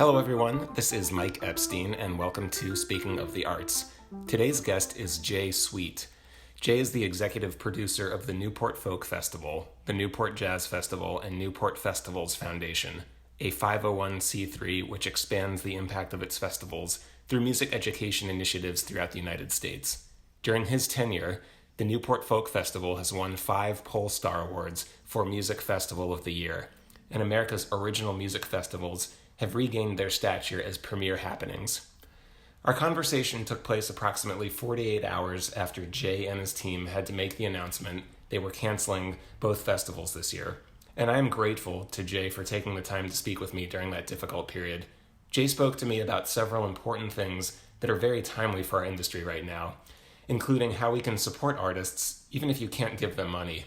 Hello, everyone. This is Mike Epstein, and welcome to Speaking of the Arts. Today's guest is Jay Sweet. Jay is the executive producer of the Newport Folk Festival, the Newport Jazz Festival, and Newport Festivals Foundation, a 501c3 which expands the impact of its festivals through music education initiatives throughout the United States. During his tenure, the Newport Folk Festival has won 5 Poll Star Awards for Music Festival of the Year, and America's original music festivals have regained their stature as premier happenings. Our conversation took place approximately 48 hours after Jay and his team had to make the announcement they were canceling both festivals this year, and I am grateful to Jay for taking the time to speak with me during that difficult period. Jay spoke to me about several important things that are very timely for our industry right now, including how we can support artists even if you can't give them money.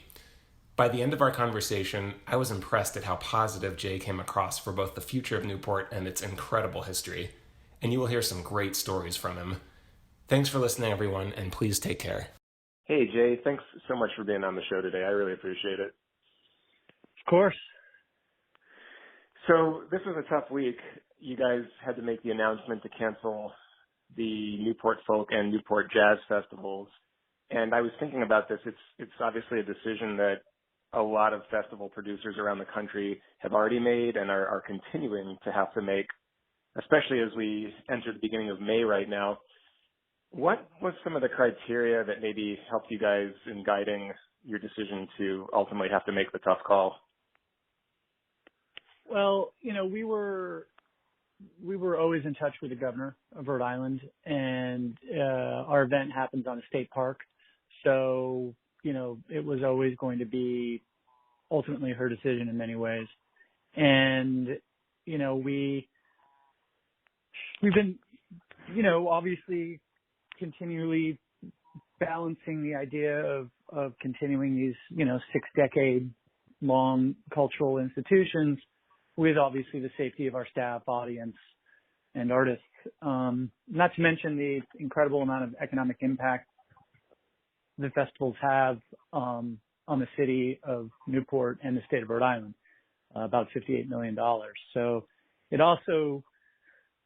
By the end of our conversation, I was impressed at how positive Jay came across for both the future of Newport and its incredible history, and you will hear some great stories from him. Thanks for listening, everyone, and please take care. Hey, Jay, thanks so much for being on the show today. I really appreciate it. Of course. So this was a tough week. You guys had to make the announcement to cancel the Newport Folk and Newport Jazz festivals. And I was thinking about this. It's obviously a decision that a lot of festival producers around the country have already made and are continuing to have to make, especially as we enter the beginning of May right now. What was some of the criteria that maybe helped you guys in guiding your decision to ultimately have to make the tough call? Well, we were always in touch with the governor of Rhode Island, and our event happens on a state park. So, it was always going to be ultimately her decision in many ways. And, we've been, obviously continually balancing the idea of continuing these, 6-decade long cultural institutions with obviously the safety of our staff, audience, and artists. Not to mention the incredible amount of economic impact the festivals have on the city of Newport and the state of Rhode Island, about $58 million. So it also,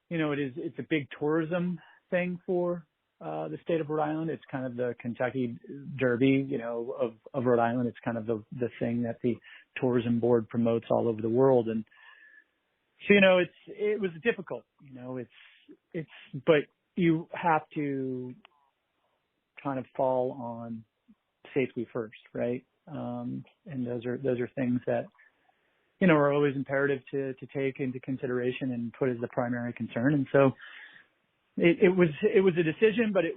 it's a big tourism thing for the state of Rhode Island. It's kind of the Kentucky Derby, of Rhode Island. It's kind of the thing that the tourism board promotes all over the world. And so, it was difficult, but you have to kind of fall on safety first, right? And those are things that, are always imperative to take into consideration and put as the primary concern. And so it was a decision, but it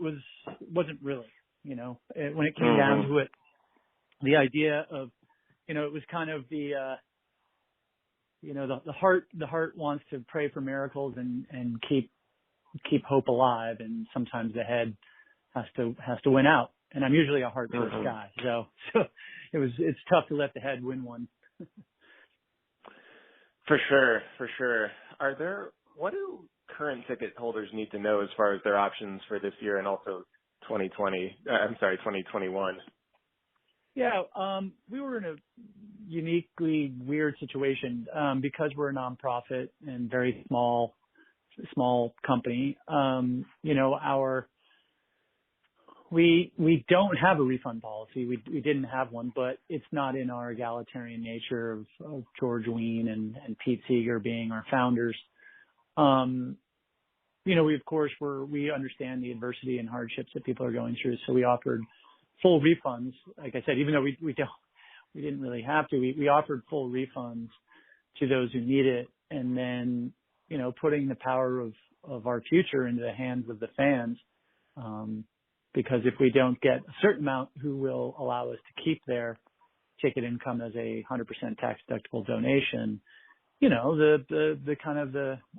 wasn't really, when it came down to it, the idea of, it was kind of the heart wants to pray for miracles and keep hope alive. And sometimes the head has to win out. And I'm usually a heart first guy. So it's tough to let the head win one. For sure. What do current ticket holders need to know as far as their options for this year and also 2021? Yeah, we were in a uniquely weird situation because we're a nonprofit and very small company. We don't have a refund policy. We didn't have one, but it's not in our egalitarian nature of George Wein and Pete Seeger being our founders. We of course we understand the adversity and hardships that people are going through, so we offered full refunds. Like I said, even though we didn't really have to, we offered full refunds to those who need it, and then putting the power of our future into the hands of the fans. Because if we don't get a certain amount who will allow us to keep their ticket income as a 100% tax deductible donation,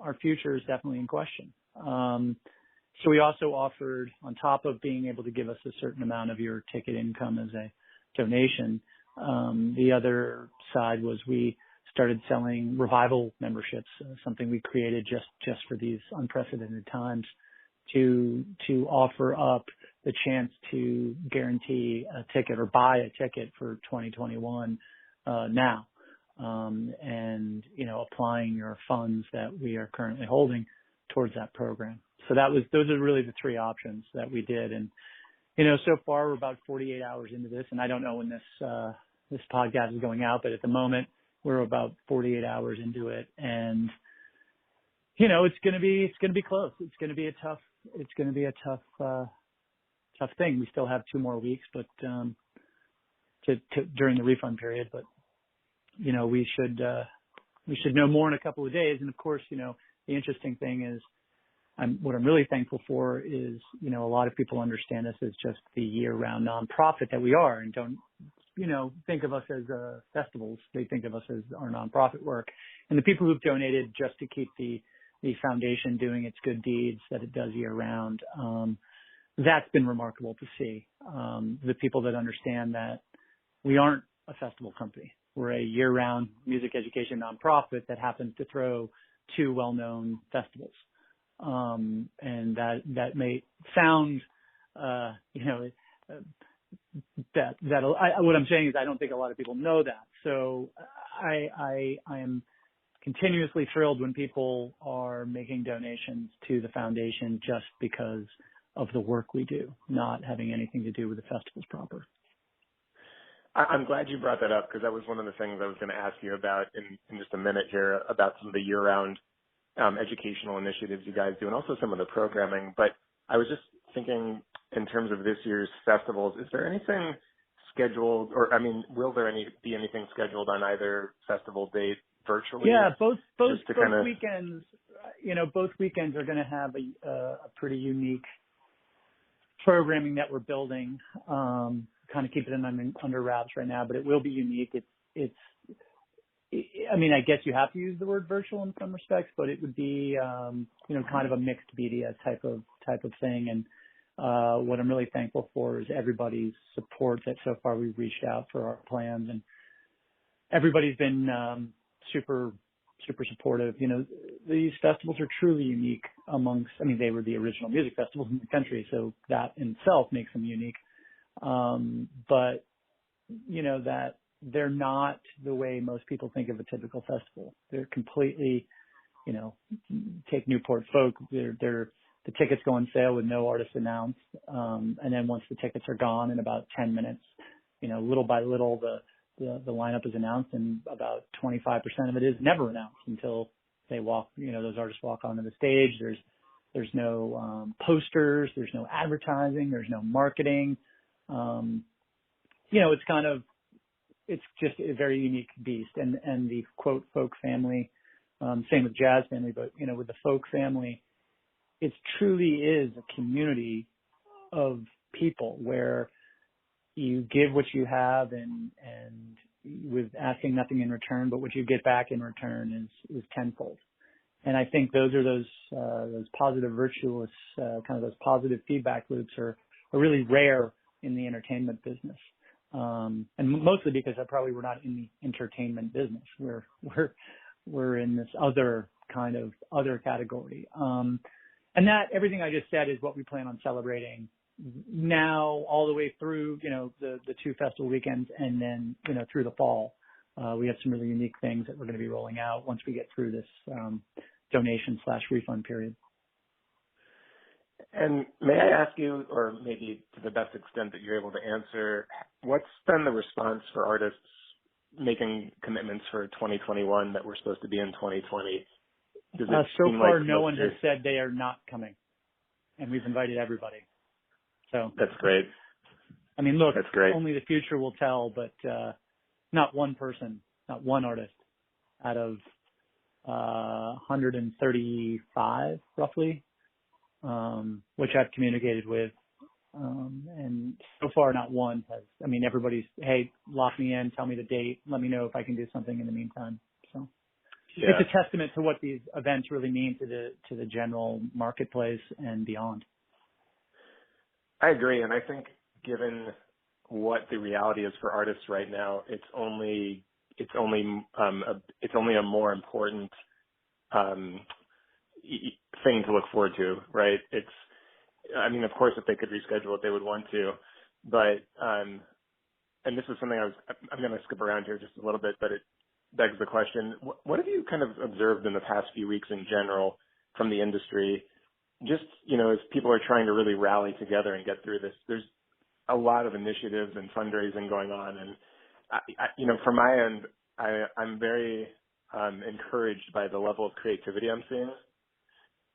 our future is definitely in question. So we also offered, on top of being able to give us a certain amount of your ticket income as a donation, the other side was we started selling revival memberships, something we created just for these unprecedented times, to offer up the chance to guarantee a ticket or buy a ticket for 2021 now. and, applying your funds that we are currently holding towards that program. So those are really the three options that we did. And, so far we're about 48 hours into this, and I don't know when this podcast is going out, but at the moment we're about 48 hours into it. And, it's going to be close. It's going to be a tough thing. We still have 2 more weeks, but, during the refund period, but, we should know more in a couple of days. And of course, the interesting thing is what I'm really thankful for is, a lot of people understand us as just the year-round nonprofit that we are and don't, think of us as festivals. They think of us as our nonprofit work. And the people who've donated just to keep the foundation doing its good deeds that it does year-round, that's been remarkable to see. The people that understand that we aren't a festival company. We're a year-round music education nonprofit that happens to throw 2 well-known festivals. And that may sound, what I'm saying is I don't think a lot of people know that. So I am continuously thrilled when people are making donations to the foundation just because of the work we do, not having anything to do with the festivals proper. I'm glad you brought that up because that was one of the things I was going to ask you about in just a minute here about some of the year-round educational initiatives you guys do and also some of the programming. But I was just thinking in terms of this year's festivals, is there anything scheduled will there be anything scheduled on either festival date virtually? Yeah, both weekends, both weekends are going to have a pretty unique programming that we're building. Kind of keep it under wraps right now, but it will be unique. I guess you have to use the word virtual in some respects, but it would be, kind of a mixed media type of thing. And, what I'm really thankful for is everybody's support that so far we've reached out for our plans, and everybody's been, super supportive. These festivals are truly unique they were the original music festivals in the country, so that in itself makes them unique. But that they're not the way most people think of a typical festival. They're completely, take Newport Folk. The tickets go on sale with no artist announced. And then once the tickets are gone in about 10 minutes, little by little, the lineup is announced, and about 25% of it is never announced until they walk, those artists walk onto the stage. There's no, posters, there's no advertising, there's no marketing. It's just a very unique beast. And the quote folk family, same with jazz family, but with the folk family, it truly is a community of people where you give what you have and with asking nothing in return, but what you get back in return is tenfold. And I think those positive virtuous, kind of those positive feedback loops are really rare in the entertainment business. And mostly because we're not in the entertainment business. We're in this other category. And that everything I just said is what we plan on celebrating now all the way through, the 2 festival weekends and then, through the fall. We have some really unique things that we're going to be rolling out once we get through this, donation/refund period. And may I ask you, or maybe to the best extent that you're able to answer, what's been the response for artists making commitments for 2021 that were supposed to be in 2020? So far, no one has said they are not coming, and we've invited everybody. So that's great. Look, that's great. Only the future will tell, but not one person, not one artist out of 135 roughly, which I've communicated with, and so far not one has. Everybody's, hey, lock me in, tell me the date, let me know if I can do something in the meantime. So. Yeah. It's a testament to what these events really mean to the general marketplace and beyond. I agree, and I think given what the reality is for artists right now, it's only a more important thing to look forward to, right? Of course, if they could reschedule it, they would want to, but and this is something I'm going to skip around here just a little bit, but it begs question. What have you kind of observed in the past few weeks in general from the industry? Just, as people are trying to really rally together and get through this, there's a lot of initiatives and fundraising going on. And, from my end, I'm very encouraged by the level of creativity I'm seeing.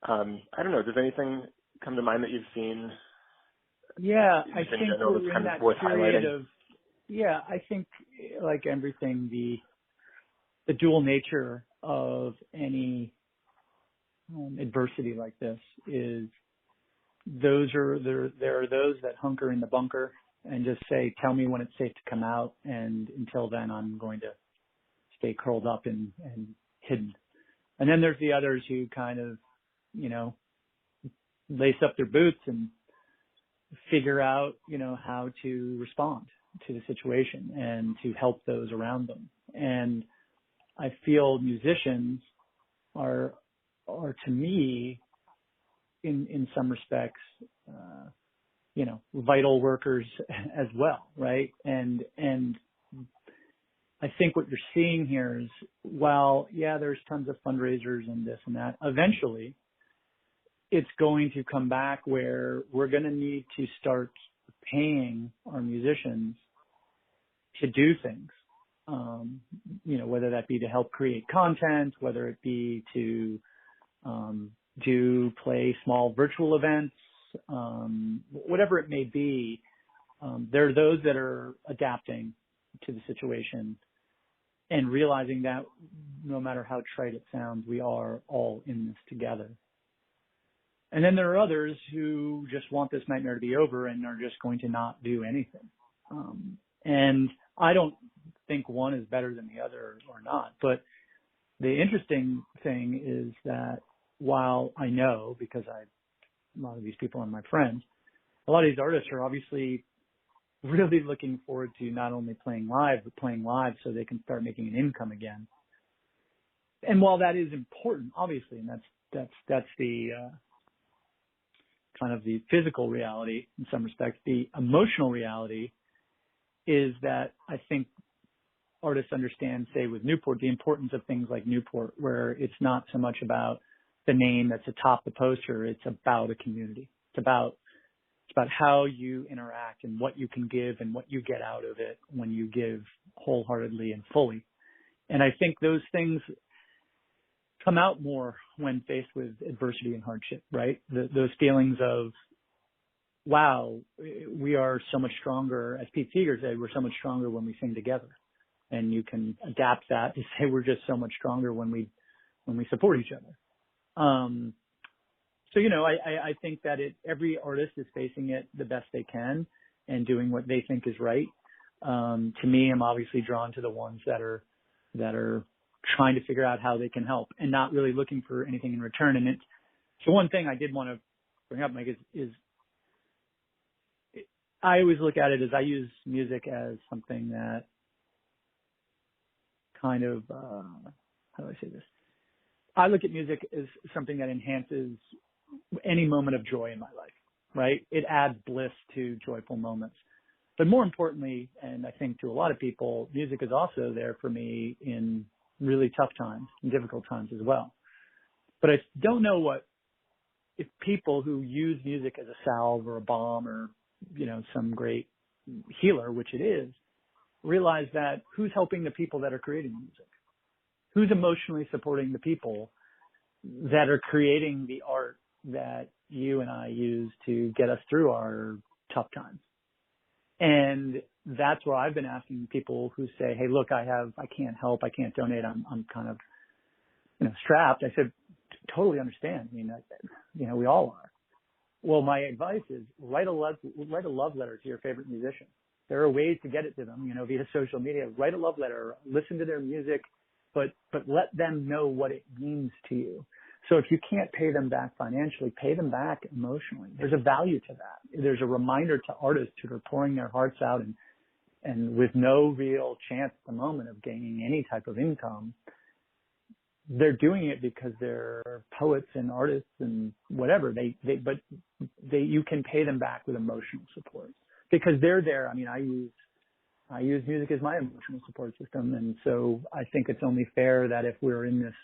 I don't know. Does anything come to mind that you've seen? Yeah, I in think general we're that's in kind that of worth period highlighting? of, I think like everything, the dual nature of any adversity like this is there are those that hunker in the bunker and just say, tell me when it's safe to come out, and until then I'm going to stay curled up and hidden. And then there's the others who kind of, lace up their boots and figure out, how to respond to the situation and to help those around them. And I feel musicians are to me, in some respects, vital workers as well, right? And I think what you're seeing here is, while, there's tons of fundraisers and this and that, eventually it's going to come back where we're going to need to start paying our musicians to do things, whether that be to help create content, whether it be to play small virtual events, whatever it may be. There are those that are adapting to the situation and realizing that no matter how trite it sounds, we are all in this together. And then there are others who just want this nightmare to be over and are just going to not do anything. And I don't think one is better than the other or not. But the interesting thing is that while I know, because a lot of these people are my friends, a lot of these artists are obviously really looking forward to not only playing live, but playing live so they can start making an income again. And while that is important, obviously, and that's the kind of the physical reality in some respects, the emotional reality is that I think artists understand, say with Newport, the importance of things like Newport, where it's not so much about the name that's atop the poster. It's about a community. It's about how you interact and what you can give and what you get out of it when you give wholeheartedly and fully. And I think those things come out more when faced with adversity and hardship, right? Those feelings of, wow, we are so much stronger. As Pete Seeger said, we're so much stronger when we sing together. And you can adapt that to say we're just so much stronger when we support each other. So, I think that every artist is facing it the best they can and doing what they think is right. To me, I'm obviously drawn to the ones that are trying to figure out how they can help and not really looking for anything in return. And so one thing I did want to bring up, Mike, is I always look at it as I use music as something that kind of, how do I say this? I look at music as something that enhances any moment of joy in my life, right? It adds bliss to joyful moments. But more importantly, and I think to a lot of people, music is also there for me in really tough times and difficult times as well. But I don't know if people who use music as a salve or a balm or, some great healer, which it is, realize that who's helping the people that are creating music? Who's emotionally supporting the people that are creating the art that you and I use to get us through our tough times? And that's where I've been asking people who say, hey, look, I can't help, I can't donate, I'm kind of, strapped. I said, totally understand. I mean, we all are. Well, my advice is write a love letter to your favorite musician. There are ways to get it to them, via social media. Write a love letter, listen to their music, but let them know what it means to you. So if you can't pay them back financially, pay them back emotionally. There's a value to that. There's a reminder to artists who are pouring their hearts out and with no real chance at the moment of gaining any type of income. They're doing it because they're poets and artists and whatever. But you can pay them back with emotional support because they're there. I mean, I use I use music as my emotional support system. And so I think it's only fair that if we're in this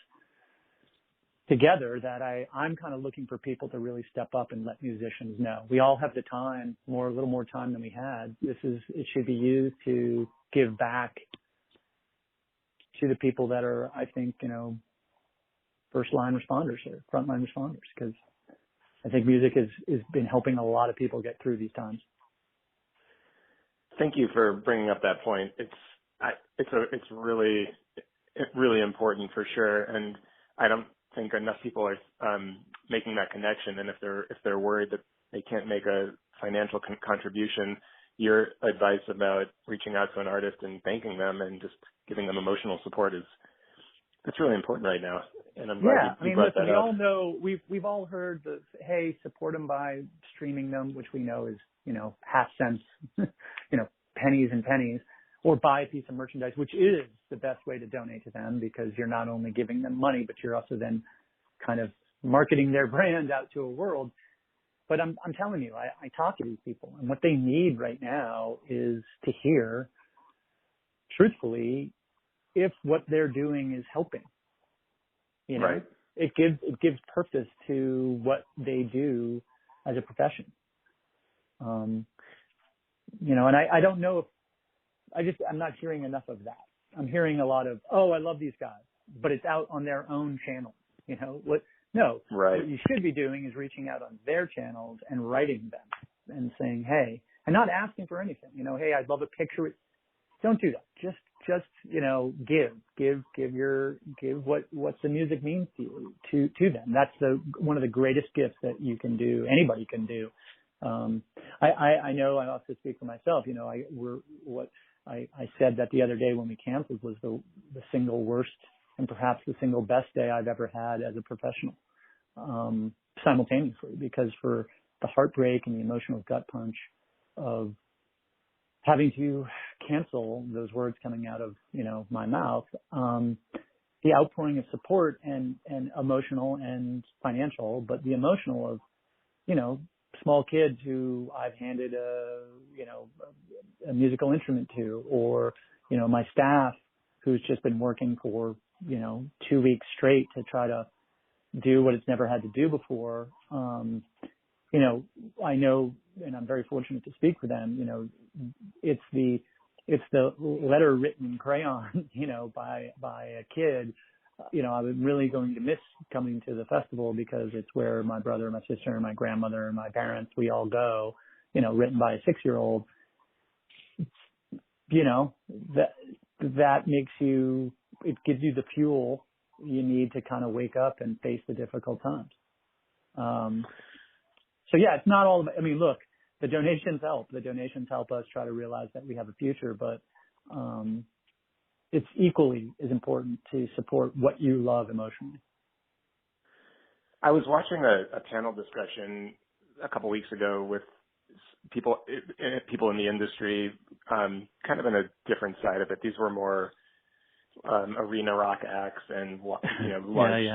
together, that I'm kind of looking for people to really step up and let musicians know. We all have the time, a little more time than we had. It should be used to give back to the people that are, I think, first line responders or front line responders, because I think music has been helping a lot of people get through these times. Thank you for bringing up that point. It's really important for sure, and I don't think enough people are making that connection. And if they're worried that they can't make a financial contribution, your advice about reaching out to an artist and thanking them and just giving them emotional support it's really important right now. And I'm glad you brought that we up. all know, we've all heard the, hey, support them by streaming them, which we know is, half cents, pennies and pennies, or buy a piece of merchandise, which is the best way to donate to them, because you're not only giving them money, but you're also then kind of marketing their brand out to a world. But I'm telling you, I talk to these people, and what they need right now is to hear, truthfully, if what they're doing is helping. Right. It gives purpose to what they do as a profession. And I don't know if I'm not hearing enough of that. I'm hearing a lot of, oh, I love these guys, but it's out on their own channels. Right. What you should be doing is reaching out on their channels and writing them and saying, hey, and not asking for anything. Hey, I'd love a picture. Don't do that. Just give what the music means to you, to them. That's one of the greatest gifts that you can do, anybody can do. I know, I also speak for myself, I said that the other day when we canceled was the single worst and perhaps the single best day I've ever had as a professional, simultaneously, because for the heartbreak and the emotional gut punch of having to cancel those words coming out of, my mouth, the outpouring of support and emotional and financial, but the emotional of, small kids who I've handed a musical instrument to, or, my staff who's just been working for, 2 weeks straight to try to do what it's never had to do before. I know, and I'm very fortunate to speak for them, it's the letter written in crayon, by a kid. I'm really going to miss coming to the festival, because it's where my brother, my sister, my grandmother, and my parents, we all go, written by a 6-year-old. That makes you, it gives you the fuel you need to kind of wake up and face the difficult times. So yeah, it's not all about, look, the donations help. The donations help us try to realize that we have a future, but it's equally as important to support what you love emotionally. I was watching a panel discussion a couple weeks ago with people in the industry, kind of in a different side of it. These were more arena rock acts and large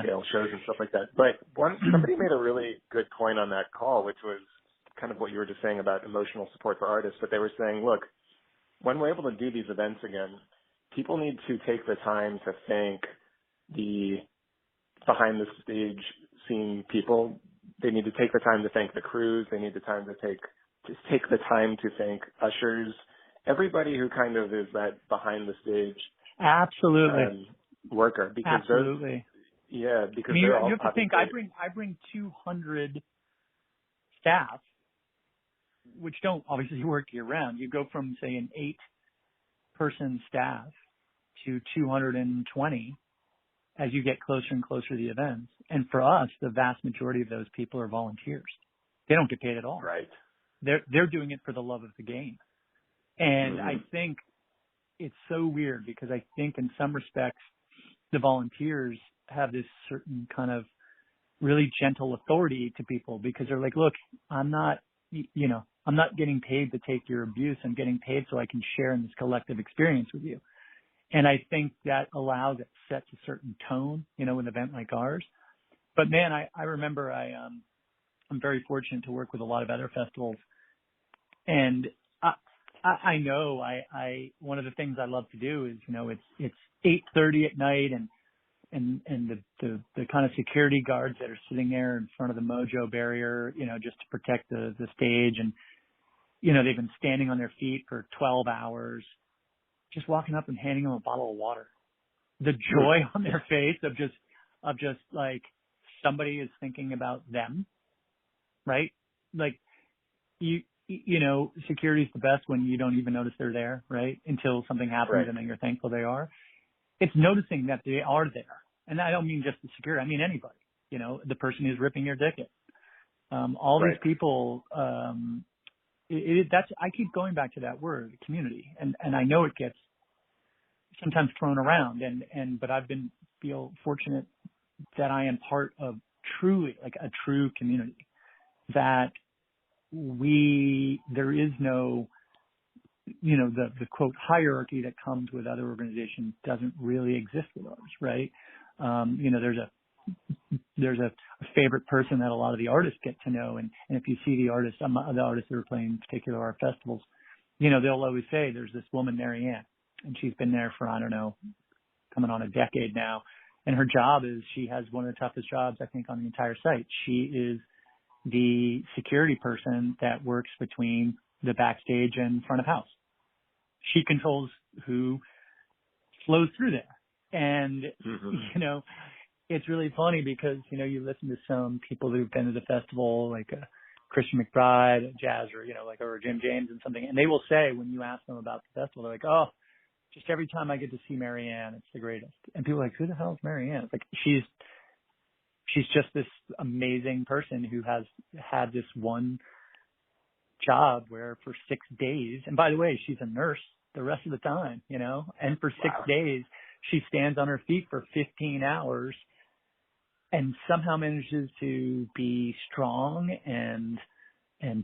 scale shows and stuff like that. But somebody made a really good point on that call, which was kind of what you were just saying about emotional support for artists. But they were saying, look, when we're able to do these events again, people need to take the time to thank the behind the stage scene people. They need to take the time to thank the crews. They need the time to take the time to thank ushers, everybody who kind of is that behind the stage. Absolutely. Worker. Because absolutely. Because you they're all have to think, I bring 200 staff, which don't obviously work year round. You go from, say, an 8-person staff to 220 as you get closer and closer to the events. And for us, the vast majority of those people are volunteers. They don't get paid at all. Right. They're doing it for the love of the game. And I think it's so weird, because I think in some respects the volunteers have this certain kind of really gentle authority to people, because they're like, look, I'm not getting paid to take your abuse. I'm getting paid so I can share in this collective experience with you. And I think that it sets a certain tone, an event like ours. But man, I remember I'm very fortunate to work with a lot of other festivals, and I know. One of the things I love to do is, it's 8:30 at night, and the kind of security guards that are sitting there in front of the Mojo barrier, just to protect the stage, and they've been standing on their feet for 12 hours, just walking up and handing them a bottle of water. The joy on their face of just like somebody is thinking about them, right? Like security is the best when you don't even notice they're there, right? Until something happens, Right. and then you're thankful they are. It's noticing that they are there. And I don't mean just the security. I mean anybody, the person who's ripping your ticket. All Right. these people, I keep going back to that word, community. And I know it gets sometimes thrown around, but feel fortunate that I am part of truly like a true community, that there is no, the quote hierarchy that comes with other organizations doesn't really exist with ours, right? There's a favorite person that a lot of the artists get to know, and if you see the artists, the artists that are playing in particular our festivals, they'll always say there's this woman, Mary Ann, and she's been there for, I don't know, coming on a decade now. And her job is, she has one of the toughest jobs, I think, on the entire site. She is the security person that works between the backstage and front of house. She controls who flows through there. And, it's really funny because, you listen to some people who've been to the festival, like Christian McBride, Jazz, or Jim James and something. And they will say, when you ask them about the festival, they're like, oh, just every time I get to see Mary Ann, it's the greatest. And people are like, who the hell is Mary Ann? It's like, she's just this amazing person who has had this one job where for 6 days, and by the way, she's a nurse the rest of the time, and for 6 days, she stands on her feet for 15 hours and somehow manages to be strong and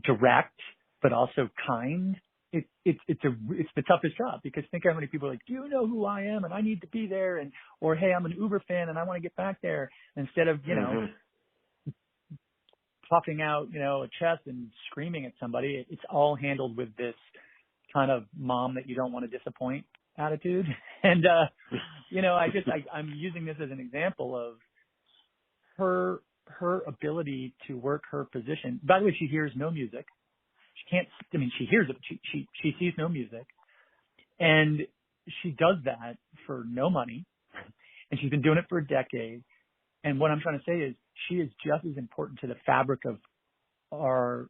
direct, but also kind. It's the toughest job, because think how many people are like, do you know who I am? And I need to be there. Or, hey, I'm an Uber fan and I want to get back there. Instead of, puffing out, a chest and screaming at somebody, it's all handled with this kind of mom that you don't want to disappoint attitude. And, I'm using this as an example of her ability to work her position. By the way, she hears no music. She hears it, but she sees no music. And she does that for no money. And she's been doing it for a decade. And what I'm trying to say is, she is just as important to the fabric of our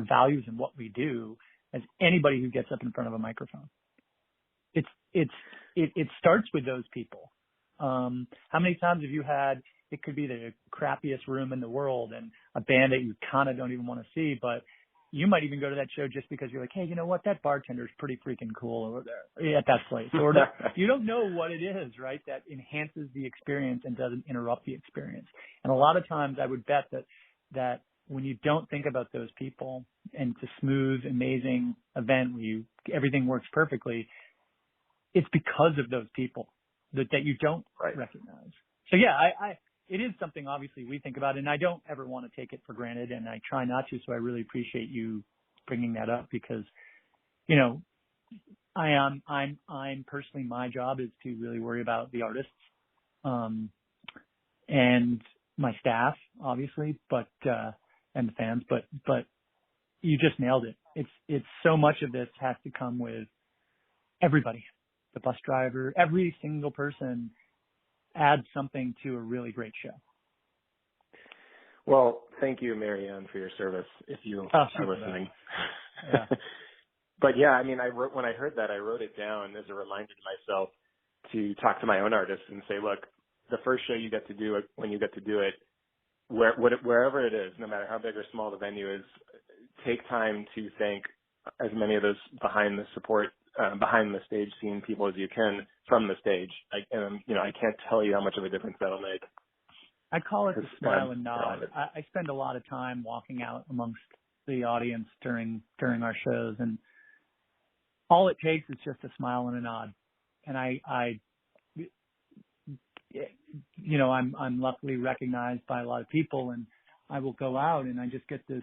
values and what we do as anybody who gets up in front of a microphone. It starts with those people. How many times have you had, it could be the crappiest room in the world and a band that you kind of don't even want to see, but you might even go to that show just because you're like, hey, you know what? That bartender's pretty freaking cool over there at that place. Or you don't know what it is, right? That enhances the experience and doesn't interrupt the experience. And a lot of times I would bet that when you don't think about those people and it's a smooth, amazing event where everything works perfectly, it's because of those people that you don't recognize. So yeah, it is something obviously we think about, and I don't ever want to take it for granted, and I try not to. So I really appreciate you bringing that up, because, I'm personally, my job is to really worry about the artists, and my staff, obviously, but, and the fans, but you just nailed it. It's so much of this has to come with everybody, the bus driver, every single person adds something to a really great show. Well, thank you, Mary Ann, for your service, if you are listening. Yeah. But yeah, I mean, when I heard that, I wrote it down as a reminder to myself to talk to my own artists and say, look, the first show you get to do it, when you get to do it, wherever it is, no matter how big or small the venue is, take time to thank as many of those behind the stage scene people as you can from the stage. I can't tell you how much of a difference that'll make. I call it the smile and nod. I spend a lot of time walking out amongst the audience during our shows, and all it takes is just a smile and a nod. And I'm luckily recognized by a lot of people, and I will go out and I just get this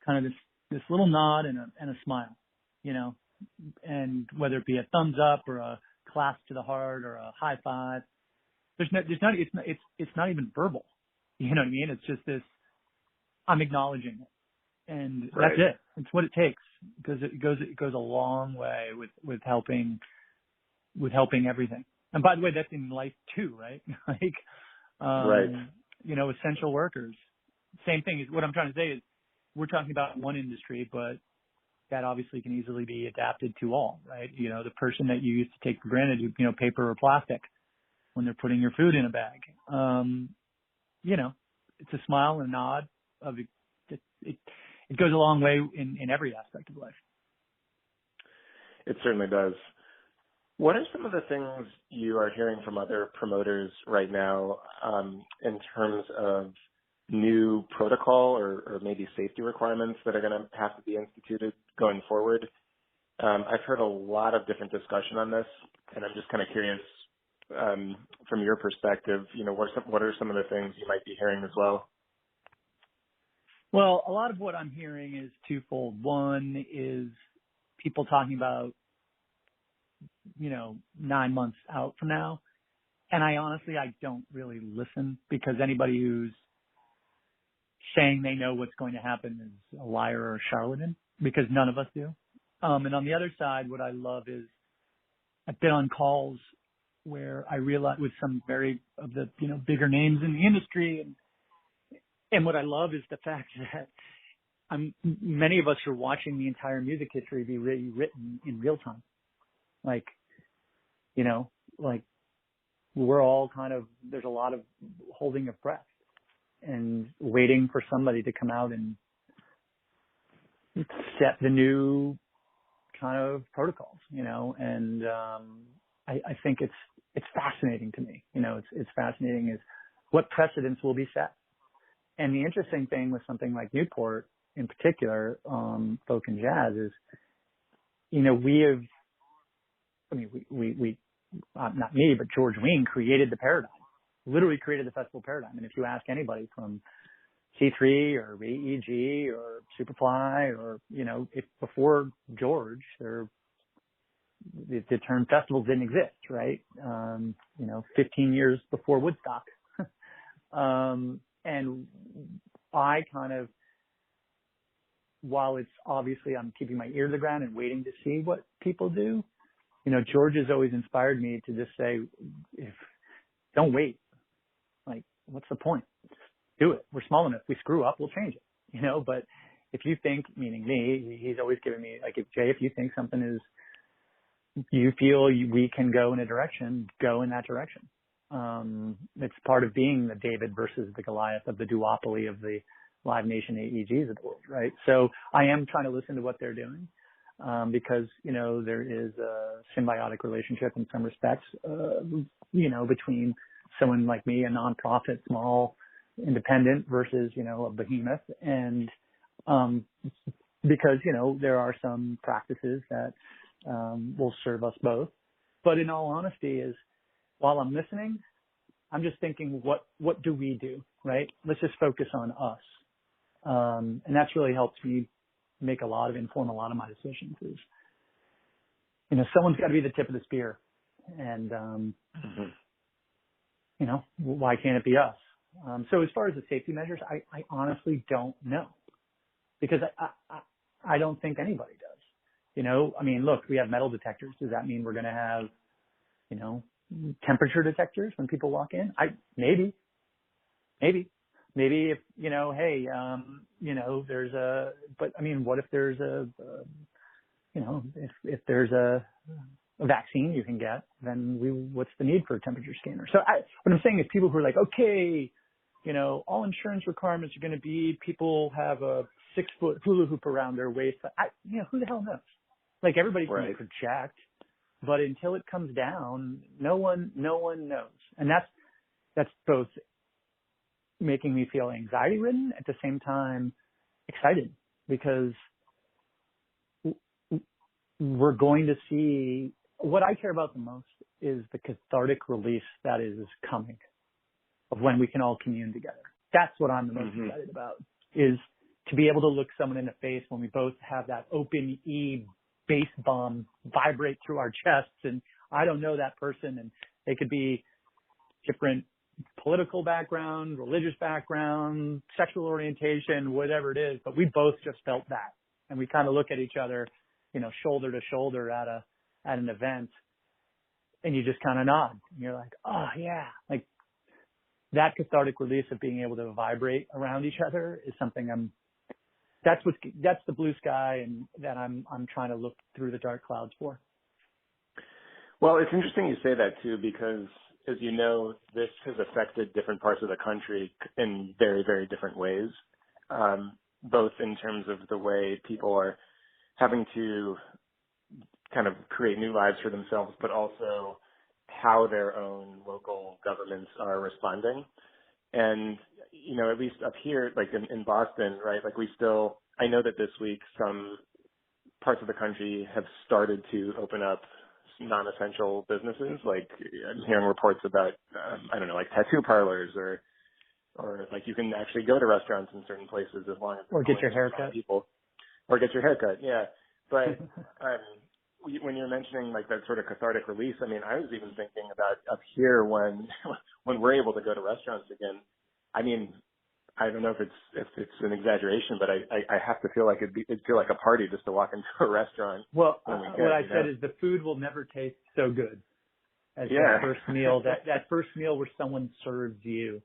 kind of this little nod and a smile. you know, and whether it be a thumbs up or a clap to the heart or a high five, it's not even verbal. You know what I mean? It's just this, I'm acknowledging it, and Right. that's it. It's what it takes, because it goes a long way with helping everything. And by the way, that's in life too, right? Like, Right. you know, essential workers. Same thing. Is what I'm trying to say is, we're talking about one industry, but that obviously can easily be adapted to all, right? You know, the person that you used to take for granted, you know, paper or plastic, when they're putting your food in a bag. You know, it's a smile and a nod of it goes a long way in every aspect of life. It certainly does. What are some of the things you are hearing from other promoters right now in terms of new protocol or maybe safety requirements that are going to have to be instituted going forward? I've heard a lot of different discussion on this, and I'm just kind of curious from your perspective, you know, what are some of the things you might be hearing as well? Well, a lot of what I'm hearing is twofold. One is people talking about, you know, 9 months out from now. And I don't really listen, because anybody who's saying they know what's going to happen is a liar or a charlatan, because none of us do. And on the other side, what I love is I've been on calls where I realize with some very of the, you know, bigger names in the industry. And what I love is the fact that many of us are watching the entire music history be rewritten in real time. Like, you know, like we're all kind of, there's a lot of holding of breath and waiting for somebody to come out and set the new kind of protocols, you know, and I think it's fascinating to me. You know, it's fascinating is what precedents will be set. And the interesting thing with something like Newport in particular, folk and jazz, is, you know, we not me, but George Wing created the paradigm, literally created the festival paradigm. And if you ask anybody from C3 or AEG or Superfly, or, you know, if before George, the term festivals didn't exist, right? You know, 15 years before Woodstock. And I kind of, while it's obviously I'm keeping my ear to the ground and waiting to see what people do, you know, George has always inspired me to just say, don't wait. Like, what's the point? Just do it. We're small enough. If we screw up, we'll change it, you know, but if you think, meaning me, he's always given me, like, if you think something is, you feel we can go in a direction, go in that direction. It's part of being the David versus the Goliath of the duopoly of the Live Nation AEGs of the world, right? So I am trying to listen to what they're doing, because, you know, there is a symbiotic relationship in some respects, you know, between someone like me, a nonprofit, small, independent, versus, you know, a behemoth. And because, you know, there are some practices that will serve us both. But in all honesty is, while I'm listening, I'm just thinking, what do we do, right? Let's just focus on us. And that's really helped me inform a lot of my decisions is, you know, someone's got to be the tip of the spear. And, you know, why can't it be us? So as far as the safety measures, I honestly don't know, because I don't think anybody does. You know, I mean, look, we have metal detectors. Does that mean we're going to have, you know, temperature detectors when people walk in? Maybe if, you know, hey, you know, but I mean, what if there's you know, if there's a vaccine you can get, then what's the need for a temperature scanner? So what I'm saying is, people who are like, okay, you know, all insurance requirements are going to be people have a 6-foot hula hoop around their waist. You know, who the hell knows? Like, everybody's going to project, but until it comes down, no one knows. And that's both making me feel anxiety ridden, at the same time excited, because we're going to see, what I care about the most is the cathartic release that is coming, of when we can all commune together. That's what I'm the most excited about, is to be able to look someone in the face when we both have that open space bomb vibrate through our chests, and I don't know that person, and they could be different political background, religious background, sexual orientation, whatever it is, but we both just felt that. And we kind of look at each other, shoulder to shoulder at an event, and you just kind of nod. And you're like, oh yeah, like that cathartic release of being able to vibrate around each other is something that's the blue sky, and that I'm trying to look through the dark clouds for. Well, it's interesting you say that too, because as you know, this has affected different parts of the country in very, very different ways, both in terms of the way people are having to kind of create new lives for themselves, but also how their own local governments are responding. And, at least up here, like in Boston, right, like I know that this week some parts of the country have started to open up non-essential businesses. Like I'm hearing reports about, like tattoo parlors or like you can actually go to restaurants in certain places as long as or get your haircut. Or get your haircut, yeah. But when you're mentioning like that sort of cathartic release, I mean, I was even thinking about up here when we're able to go to restaurants again. I mean, I don't know if it's an exaggeration, but I have to feel like it'd feel like a party just to walk into a restaurant. Well, what I said is the food will never taste so good as that first meal. That first meal where someone serves you,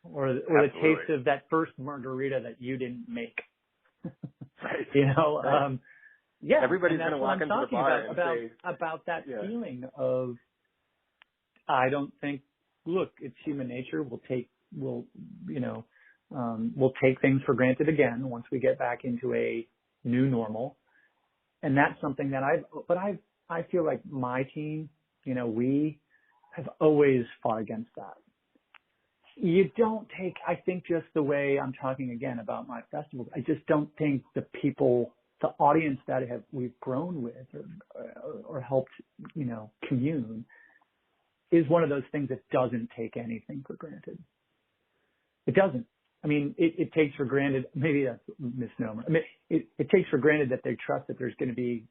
or the taste of that first margarita that you didn't make. Right. Right. Yeah. Everybody's going to walk into the bar and say about that feeling of, I don't think. Look, it's human nature. We'll take things for granted again once we get back into a new normal. And that's something that I feel like my team, we have always fought against that. You don't take, I think just the way I'm talking again about my festivals, I just don't think the audience that we've grown with or helped, commune is one of those things that doesn't take anything for granted. It doesn't. I mean, it takes for granted, maybe that's a misnomer. I mean, it takes for granted that they trust that there's going to be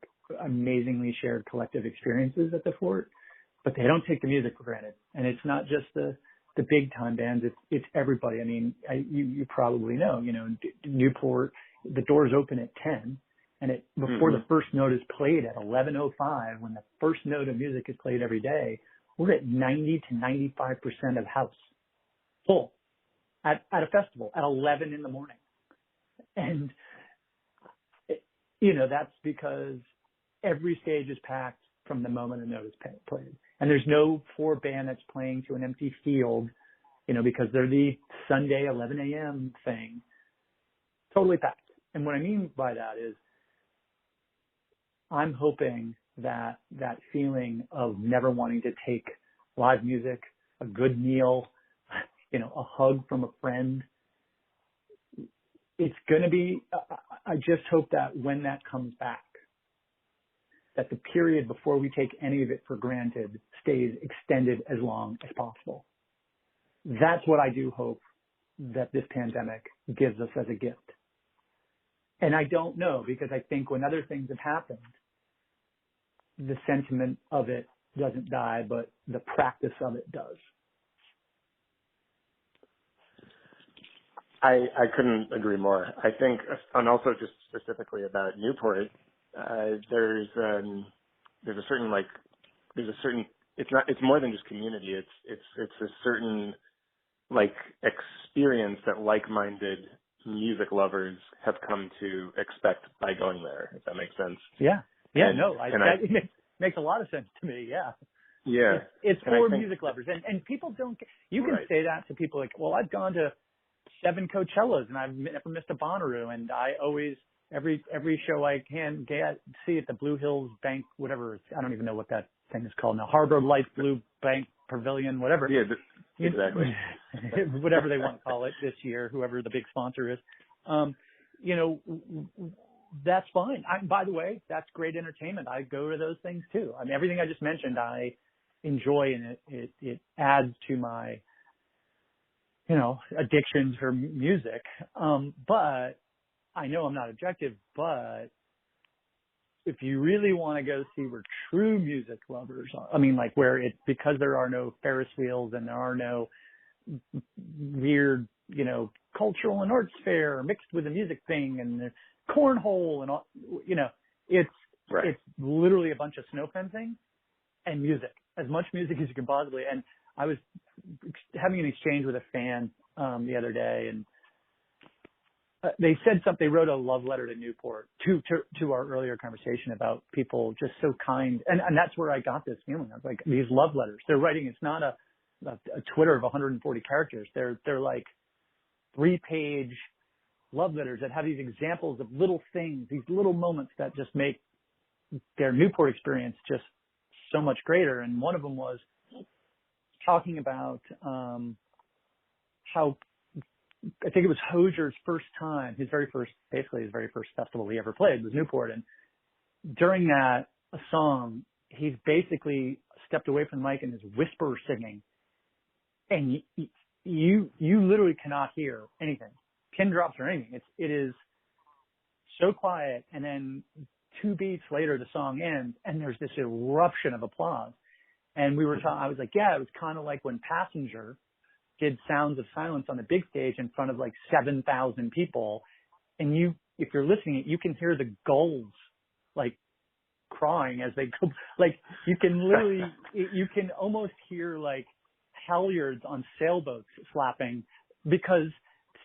amazingly shared collective experiences at the Fort, but they don't take the music for granted. And it's not just the big time bands, it's everybody. I mean, you probably know, Newport, the doors open at 10, and before the first note is played at 11:05, when the first note of music is played every day, we're at 90 to 95% of house full at a festival at 11 in the morning. And, that's because every stage is packed from the moment a note is played. And there's no four band that's playing to an empty field, because they're the Sunday 11 a.m. thing. Totally packed. And what I mean by that is I'm hoping that feeling of never wanting to take live music, a good meal, a hug from a friend, it's going to be, I just hope that when that comes back, that the period before we take any of it for granted stays extended as long as possible. That's what I do hope that this pandemic gives us as a gift. And I don't know, because I think when other things have happened, the sentiment of it doesn't die, but the practice of it does. I couldn't agree more. I think, and also just specifically about Newport, there's a certain, it's more than just community. It's a certain experience that like-minded music lovers have come to expect by going there, if that makes sense. Yeah. Yeah, it makes a lot of sense to me. Yeah. Yeah. It's for music lovers. And people you can say that to people like, well, I've gone to 7 Coachellas and I've never missed a Bonnaroo, and I always, every show I can see at the Blue Hills Bank, whatever, I don't even know what that thing is called now, Harbor Lights Blue Bank Pavilion, whatever. Yeah, exactly. Whatever they want to call it this year, whoever the big sponsor is. That's fine. By the way, that's great entertainment. I go to those things too. I mean, everything I just mentioned, I enjoy, and it adds to my, addiction for music. But I know I'm not objective, but if you really want to go see where true music lovers are, I mean, like where it, because there are no Ferris wheels and there are no weird, cultural and arts fair mixed with a music thing and the cornhole and all, it's, Right. it's literally a bunch of snow fencing and music, as much music as you can possibly. And I was having an exchange with a fan, the other day, and they said something, they wrote a love letter to Newport to our earlier conversation about people just so kind. And that's where I got this feeling. I was like, these love letters, they're writing, it's not a Twitter of 140 characters. They're like 3-page love letters that have these examples of little things, these little moments that just make their Newport experience just so much greater. And one of them was talking about, how, I think it was Hosier's first time, his very first festival he ever played was Newport. And during that, a song, he's basically stepped away from the mic and is whisper singing. And you literally cannot hear anything, pin drops or anything. It is so quiet. And then 2 beats later, the song ends and there's this eruption of applause. And I was like, yeah, it was kind of like when Passenger did Sounds of Silence on the big stage in front of like 7,000 people. And if you're listening, you can hear the gulls like crying as they go, like you can literally, you can almost hear like halyards on sailboats flapping because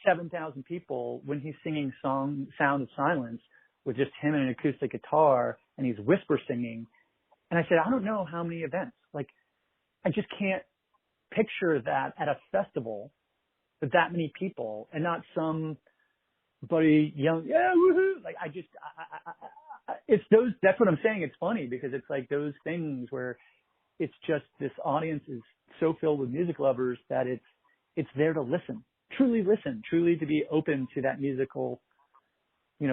7,000 people, when he's singing Sound of Silence with just him and an acoustic guitar and he's whisper singing. And I said, I don't know how many events, like I just can't picture that at a festival with that many people and not somebody yelling, yeah, woohoo. Like it's those, that's what I'm saying. It's funny because it's like those things where it's just this audience is so filled with music lovers that it's there to listen, truly to be open to that musical,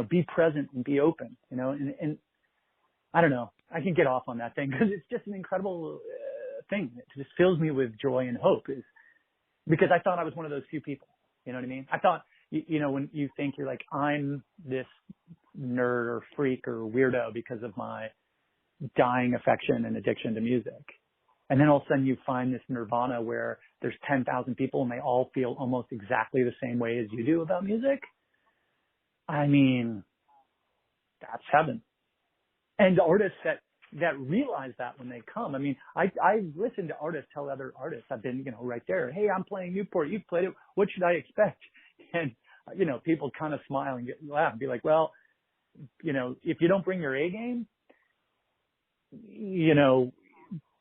be present and be open, and I don't know, I can get off on that thing because it's just an incredible thing. It just fills me with joy and hope is because I thought I was one of those few people. You know what I mean? I thought, when you think you're like, I'm this nerd or freak or weirdo because of my dying affection and addiction to music. And then all of a sudden you find this nirvana where there's 10,000 people and they all feel almost exactly the same way as you do about music. I mean, that's heaven. And artists that realize that when they come. I mean, I listen to artists tell other artists, I've been, right there. Hey, I'm playing Newport. You've played it. What should I expect? And, people kind of smile and laugh and be like, well, if you don't bring your A game,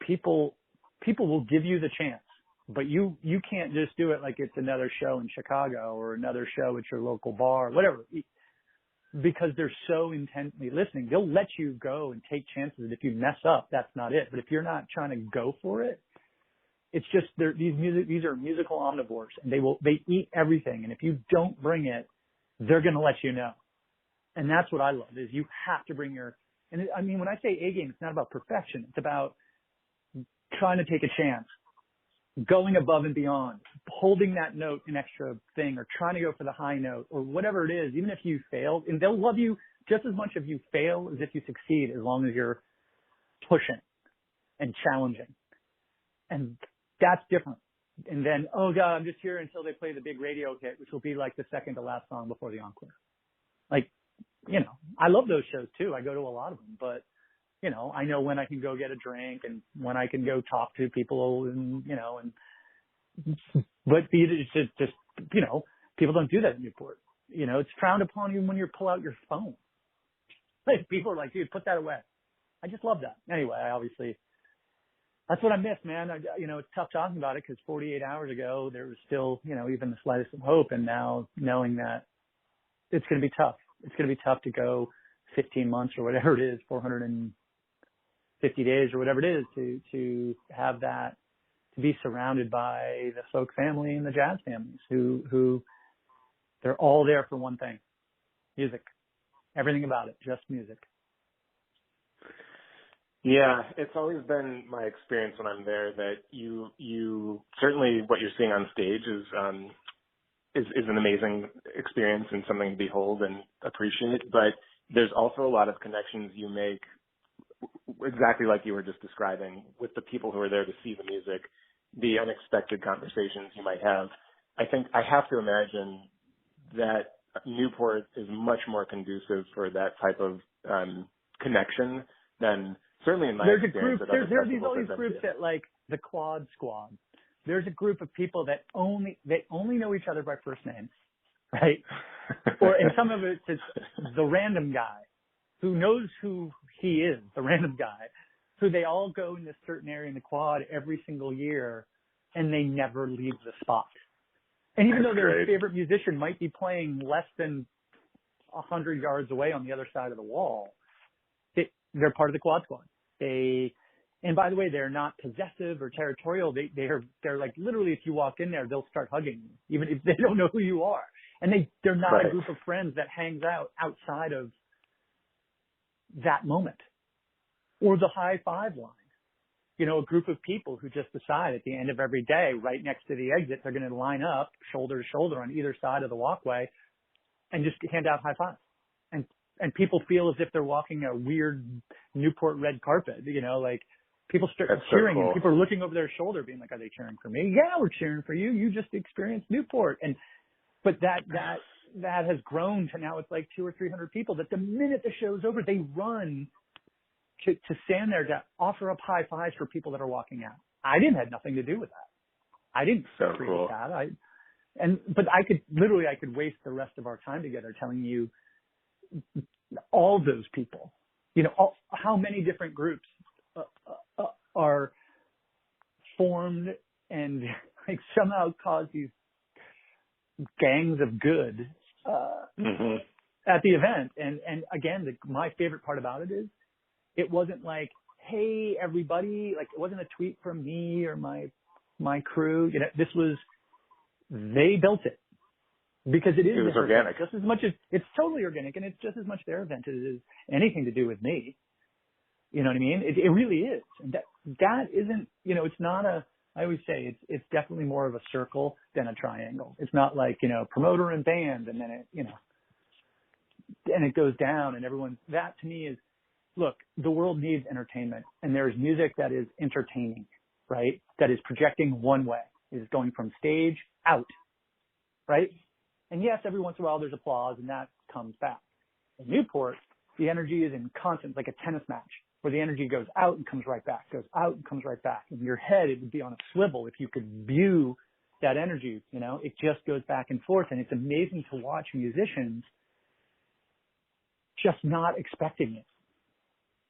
people will give you the chance, but you can't just do it like it's another show in Chicago or another show at your local bar, whatever. Because they're so intently listening, they'll let you go and take chances. And if you mess up, that's not it. But if you're not trying to go for it, it's just these are musical omnivores, and they eat everything. And if you don't bring it, they're going to let you know. And that's what I love is you have to bring and I mean, when I say A game, it's not about perfection. It's about trying to take a chance, going above and beyond, holding that note an extra thing or trying to go for the high note or whatever it is, even if you fail, and they'll love you just as much if you fail as if you succeed, as long as you're pushing and challenging. And that's different. And then, oh God, I'm just here until they play the big radio hit, which will be like the second to last song before the encore. Like, I love those shows too. I go to a lot of them, but I know when I can go get a drink and when I can go talk to people and, but it's just, people don't do that in Newport. It's frowned upon even when you pull out your phone. Like people are like, dude, put that away. I just love that. Anyway, that's what I miss, man. It's tough talking about it because 48 hours ago, there was still, even the slightest of hope. And now knowing that it's going to be tough. It's going to be tough to go 15 months or whatever it is, 450 days or whatever it is to have that, to be surrounded by the folk family and the jazz families who they're all there for one thing, music, everything about it, just music. Yeah, it's always been my experience when I'm there that you certainly what you're seeing on stage is an amazing experience and something to behold and appreciate. But there's also a lot of connections you make exactly like you were just describing with the people who are there to see the music, the unexpected conversations you might have. I think I have to imagine that Newport is much more conducive for that type of connection than certainly in my There's a experience. group, At other there's festivals all these I've been groups to. that like the Quad Squad. There's a group of people that only know each other by first name, right? Or and some of it's the random guy who knows who he is, the random guy, who they all go in this certain area in the Quad every single year, and they never leave the spot. And even though their favorite musician might be playing less than 100 yards away on the other side of the wall, they're part of the Quad Squad. And by the way, they're not possessive or territorial. They're like literally, if you walk in there, they'll start hugging you, even if they don't know who you are. And they're not a group of friends that hangs out outside of that moment or the high five line. You know, a group of people who just decide at the end of every day, right next to the exit, they're going to line up shoulder to shoulder on either side of the walkway and just hand out high fives. And people feel as if they're walking a weird Newport red carpet, you know, like people start cheering and people are looking over their shoulder being like, are they cheering for me? Yeah, we're cheering for you. You just experienced Newport. But that has grown to now it's like 200 or 300 people that the minute the show's over, they run to stand there to offer up high fives for people that are walking out. I didn't have nothing to do with that. I didn't create that. But I could waste the rest of our time together telling you all those people, you know, how many different groups are formed and like somehow cause these gangs of good at the event. And again, my favorite part about it is it wasn't like, hey, everybody, like it wasn't a tweet from me or my crew. You know, this was, they built it because it was organic. Just as much as it's totally organic, and it's just as much their event as it is anything to do with me. You know what I mean? It really is. And that isn't, you know, it's not I always say it's definitely more of a circle than a triangle. It's not like, you know, promoter and band and then it, you know, and it goes down and that to me is, look, the world needs entertainment and there's music that is entertaining, right? That is projecting one way, is going from stage out, right? And yes, every once in a while there's applause and that comes back. In Newport, the energy is in constant, like a tennis match, where the energy goes out and comes right back, goes out and comes right back. In your head, it would be on a swivel if you could view that energy, you know, it just goes back and forth. And it's amazing to watch musicians just not expecting it.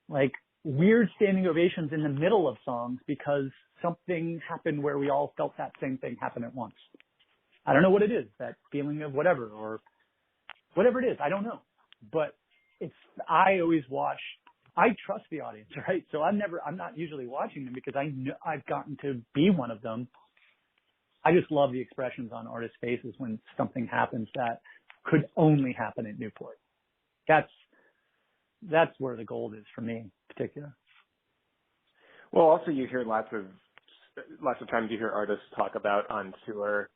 Like weird standing ovations in the middle of songs because something happened where we all felt that same thing happen at once. I don't know what it is, that feeling of whatever, or whatever it is. I don't know. But I always watch, I trust the audience, right? So I'm not usually watching them because I know I've gotten to be one of them. I just love the expressions on artists' faces when something happens that could only happen at Newport. That's where the gold is for me in particular. Well, also you hear lots of times you hear artists talk about on tour.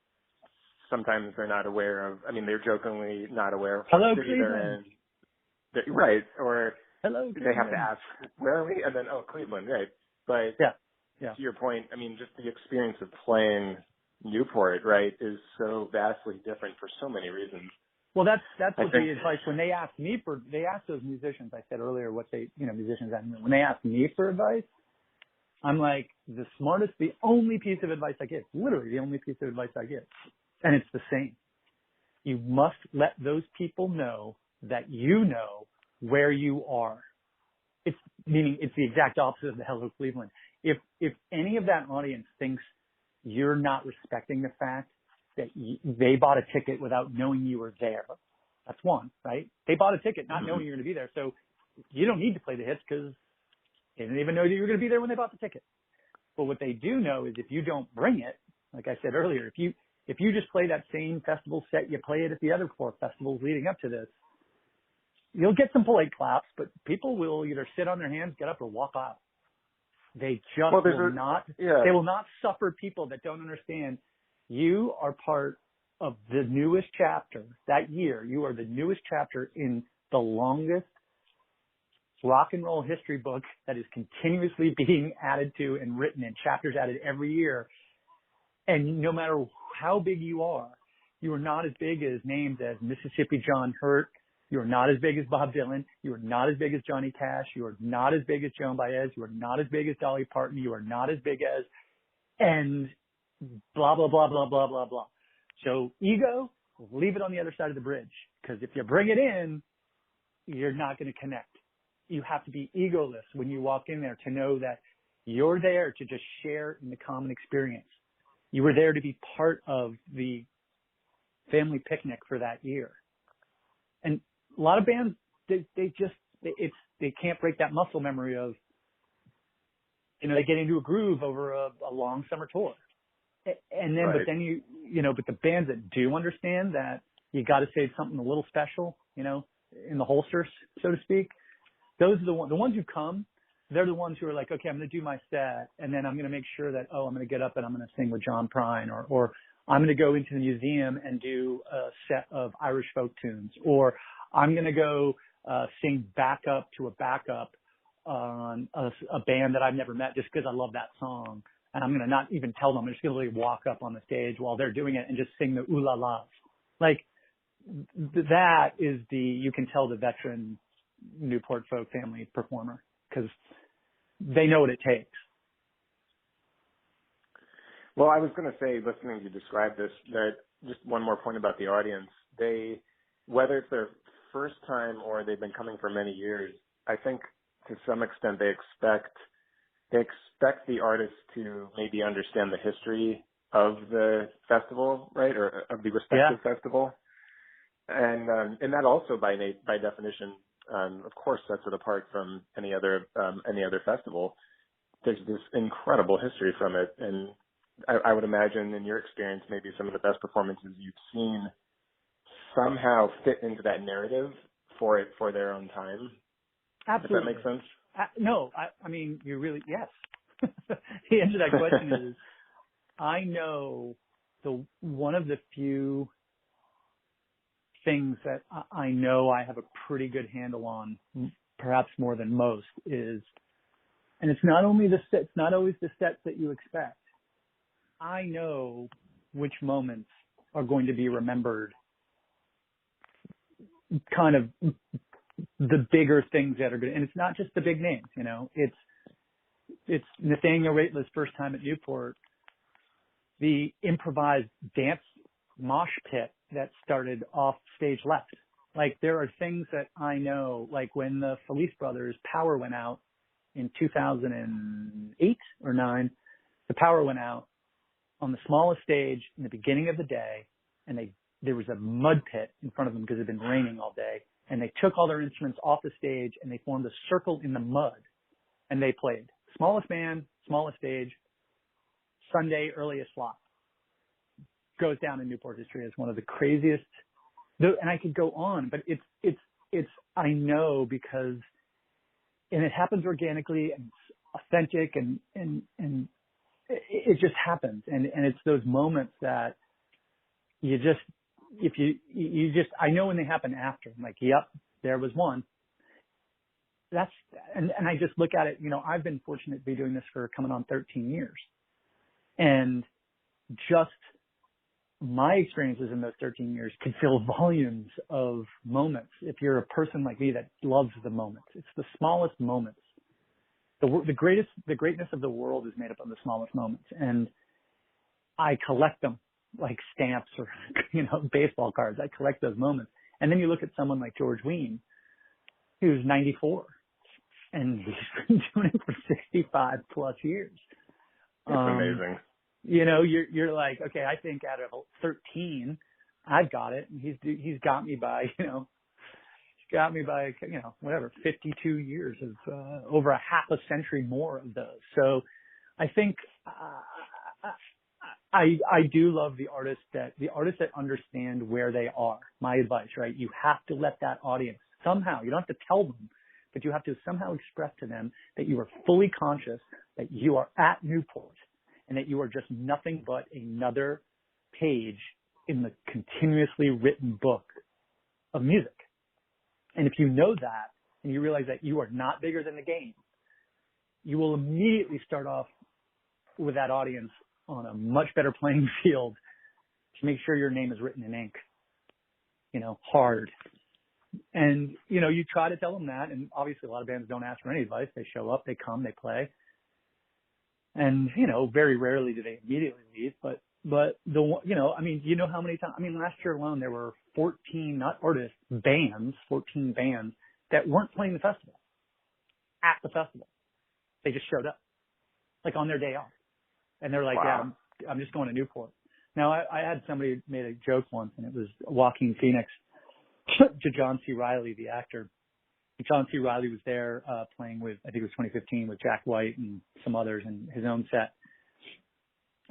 Sometimes they're not aware of, they're jokingly not aware of Hello, the city they're in. Right. Or hello, Cleveland. They have to ask, where are we? And then, Cleveland, right. But yeah. To your point, just the experience of playing Newport, right, is so vastly different for so many reasons. Well, that's what the advice, when they asked those musicians, I said earlier musicians, when they asked me for advice, I'm like, the only piece of advice I give, literally the only piece of advice I give. And it's the same. You must let those people know that you know where you are. It's the exact opposite of the Hello Cleveland. If any of that audience thinks you're not respecting the fact that they bought a ticket without knowing you were there, that's one, right? They bought a ticket not knowing you're going to be there. So you don't need to play the hits because they didn't even know that you were going to be there when they bought the ticket. But what they do know is if you don't bring it, like I said earlier, if you just play that same festival set, you play it at the other 4 festivals leading up to this, you'll get some polite claps, but people will either sit on their hands, get up, or walk out. They just they will not suffer people that don't understand. You are part of the newest chapter that year. You are the newest chapter in the longest rock and roll history book that is continuously being added to and written and chapters added every year. And no matter how big you are not as big as names as Mississippi John Hurt. You are not as big as Bob Dylan. You are not as big as Johnny Cash. You are not as big as Joan Baez. You are not as big as Dolly Parton. You are not as big as, and blah, blah, blah, blah, blah, blah, blah. So ego, leave it on the other side of the bridge. Because if you bring it in, you're not going to connect. You have to be egoless when you walk in there to know that you're there to just share in the common experience. You were there to be part of the family picnic for that year. And a lot of bands, they can't break that muscle memory of, they get into a groove over a long summer tour. And then, right. but then but the bands that do understand that you got to save something a little special, in the holsters, so to speak. Those are the ones who come. They're the ones who are like, okay, I'm going to do my set, and then I'm going to make sure that, I'm going to get up and I'm going to sing with John Prine, or I'm going to go into the museum and do a set of Irish folk tunes, or I'm going to go sing backup to a backup on a band that I've never met just because I love that song. And I'm going to not even tell them. I'm just going to really walk up on the stage while they're doing it and just sing the ooh la las. Like that is you can tell the veteran Newport folk family performer because they know what it takes. Well, I was going to say, listening to you describe this, that just one more point about the audience. Whether it's their first time or they've been coming for many years, I think to some extent they expect the artists to maybe understand the history of the festival, right, or of the respective festival, and that also by definition, of course, sets it apart from any other festival. There's this incredible history from it, and I would imagine, in your experience, maybe some of the best performances you've seen somehow fit into that narrative for their own time. Absolutely. Does that make sense? No, I mean, you really, yes. The answer to that question is, I know one of the few things that I know I have a pretty good handle on, perhaps more than most, is, and it's not only it's not always the sets that you expect. I know which moments are going to be remembered, kind of the bigger things that are good. And it's not just the big names, it's Nathaniel Rateliff's first time at Newport, the improvised dance mosh pit that started off stage left. Like there are things that I know, like when the Felice Brothers power went out in 2008 or 9, the power went out on the smallest stage in the beginning of the day, and there was a mud pit in front of them because it had been raining all day, and they took all their instruments off the stage and they formed a circle in the mud, and they played. Smallest band, smallest stage, Sunday earliest slot. Goes down in Newport history as one of the craziest, and I could go on, but it's I know because, and it happens organically and it's authentic and it just happens, and it's those moments that you just, if you just, I know when they happen after, I'm like, yep, there was one. And I just look at it, I've been fortunate to be doing this for coming on 13 years, and just my experiences in those 13 years could fill volumes of moments. If you're a person like me that loves the moments, it's the smallest moments. The greatness of the world is made up of the smallest moments, and I collect them like stamps or baseball cards. I collect those moments, and then you look at someone like George Wein, who's 94, and he's been doing it for 65 plus years. It's amazing. You're like, okay, I think out of 13, I've got it. And he's got me by, whatever, 52 years of, over a half a century more of those. So I think, I do love the artists that understand where they are. My advice, right? You have to let that audience somehow, you don't have to tell them, but you have to somehow express to them that you are fully conscious that you are at Newport, and that you are just nothing but another page in the continuously written book of music. And if you know that and you realize that you are not bigger than the game, you will immediately start off with that audience on a much better playing field to make sure your name is written in ink, hard. And, you try to tell them that. And obviously a lot of bands don't ask for any advice. They show up, they come, they play. And, very rarely do they immediately leave. But how many times, last year alone, there were 14, not artists, 14 bands that weren't playing the festival at the festival. They just showed up, like on their day off. And they're like, wow. yeah, I'm just going to Newport. Now, I had somebody made a joke once, and it was Joaquin Phoenix to John C. Reilly, the actor. John C. Reilly was there playing with, I think it was 2015, with Jack White and some others in his own set.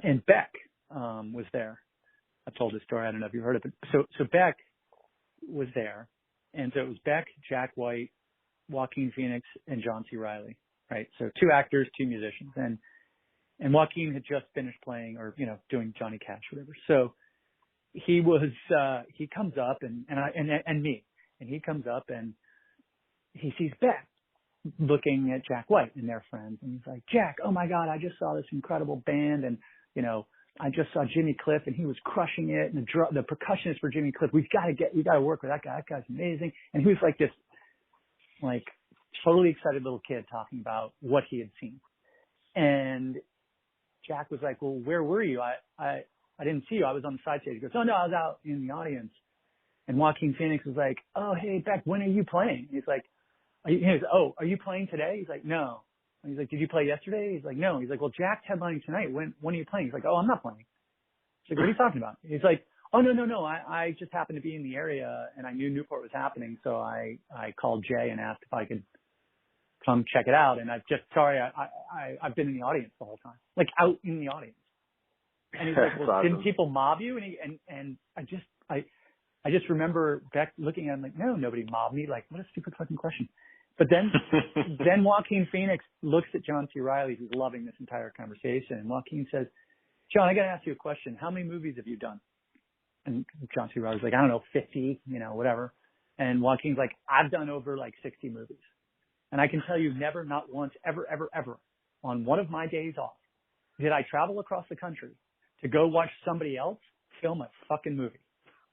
And Beck was there. I've told this story. I don't know if you've heard of it. So Beck was there. And so it was Beck, Jack White, Joaquin Phoenix, and John C. Reilly, right? So 2 actors, 2 musicians. And Joaquin had just finished playing or, doing Johnny Cash, whatever. So he comes up and me, and he comes up and he sees Beck looking at Jack White and their friends. And he's like, Jack, oh my God, I just saw this incredible band. And, I just saw Jimmy Cliff and he was crushing it. And the percussionist for Jimmy Cliff, we got to work with that guy. That guy's amazing. And he was like this, totally excited little kid talking about what he had seen. And Jack was like, well, where were you? I didn't see you. I was on the side stage. He goes, oh no, I was out in the audience. And Joaquin Phoenix was like, oh, hey, Beck, when are you playing? He's like, are you playing today? He's like, no. And he's like, did you play yesterday? He's like, no. He's like, well, Jack's headlining tonight. When are you playing? He's like, oh, I'm not playing. He's like, what are you talking about? He's like, oh, no. I just happened to be in the area and I knew Newport was happening. So I called Jay and asked if I could come check it out. And I've been in the audience the whole time, like out in the audience. And he's like, well, awesome. Didn't people mob you? And I just remember Beck looking at him like, no, nobody mobbed me. Like, what a stupid fucking question. But then Joaquin Phoenix looks at John C. Reilly, who's loving this entire conversation. And Joaquin says, John, I got to ask you a question. How many movies have you done? And John C. Reilly's like, I don't know, 50, whatever. And Joaquin's like, I've done over 60 movies. And I can tell you never, not once, ever, on one of my days off, did I travel across the country to go watch somebody else film a fucking movie.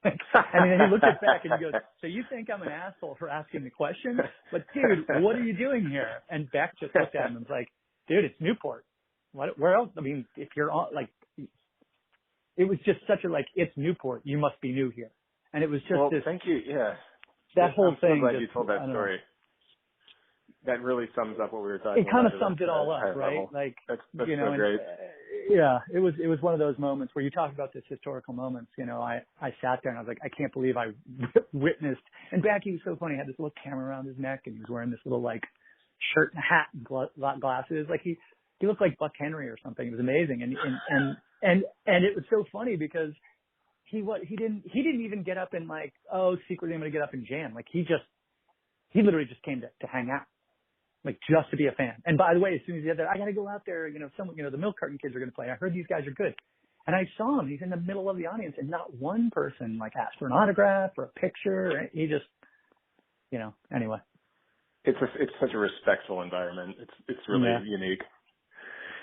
And then he looked at Beck and he goes, so you think I'm an asshole for asking the question? But dude, what are you doing here? And Beck just looked at him and was like, dude, it's Newport. Where else? If you're on, it was just such it's Newport. You must be new here. And it was just this. Thank you. Yeah. That whole thing. I'm so glad you told that story. That really sums up what we were talking about. It kind of summed it all up, right? Level. That's so great. It was one of those moments where you talk about this historical moments. I sat there and I was like, I can't believe I witnessed. And Beck, he was so funny. He had this little camera around his neck and he was wearing this little shirt and a hat and glasses. Like he looked like Buck Henry or something. It was amazing. And it was so funny because he didn't even get up and secretly I'm going to get up and jam. He literally just came to hang out. Just to be a fan. And by the way, as soon as he had that, I got to go out there, the milk carton kids are going to play. I heard these guys are good. And I saw him. He's in the middle of the audience and not one person asked for an autograph or a picture. He just, anyway. It's such a respectful environment. It's really unique.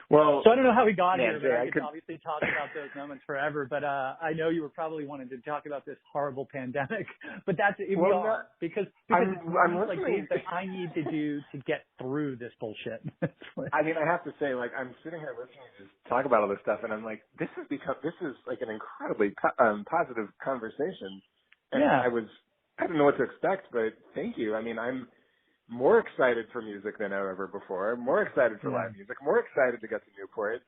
Well, so I don't know how we got here, but Jay, I could obviously talk about those moments forever. But I know you were probably wanting to talk about this horrible pandemic. But that's because I'm like things that I need to do to get through this bullshit. I have to say, I'm sitting here listening to you talk about all this stuff, and I'm like, this is an incredibly positive conversation. And I didn't know what to expect, but thank you. I'm more excited for music than ever before, more excited for live music, more excited to get to Newport.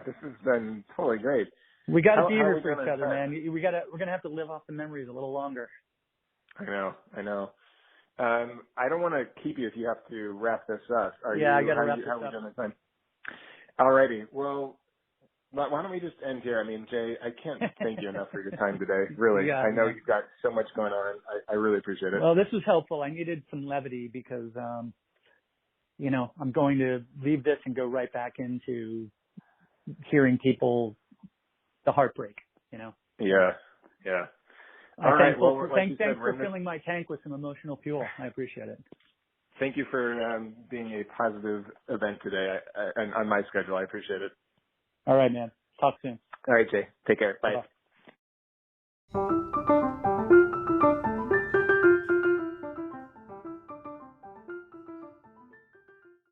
This has been totally great. We got to be here for each other, man. We're going to have to live off the memories a little longer. I know. I don't want to keep you if you have to wrap this up. I got to wrap this up. How are we doing this time? Alrighty. Well, why don't we just end here? Jay, I can't thank you enough for your time today. Really. I know you've got so much going on. I really appreciate it. Well, this was helpful. I needed some levity because, I'm going to leave this and go right back into hearing people, the heartbreak, Yeah. All right. Well, like thanks you said, for filling my tank with some emotional fuel. I appreciate it. Thank you for being a positive event today and on my schedule. I appreciate it. All right, man. Talk soon. All right, Jay. Take care. Bye. Bye-bye.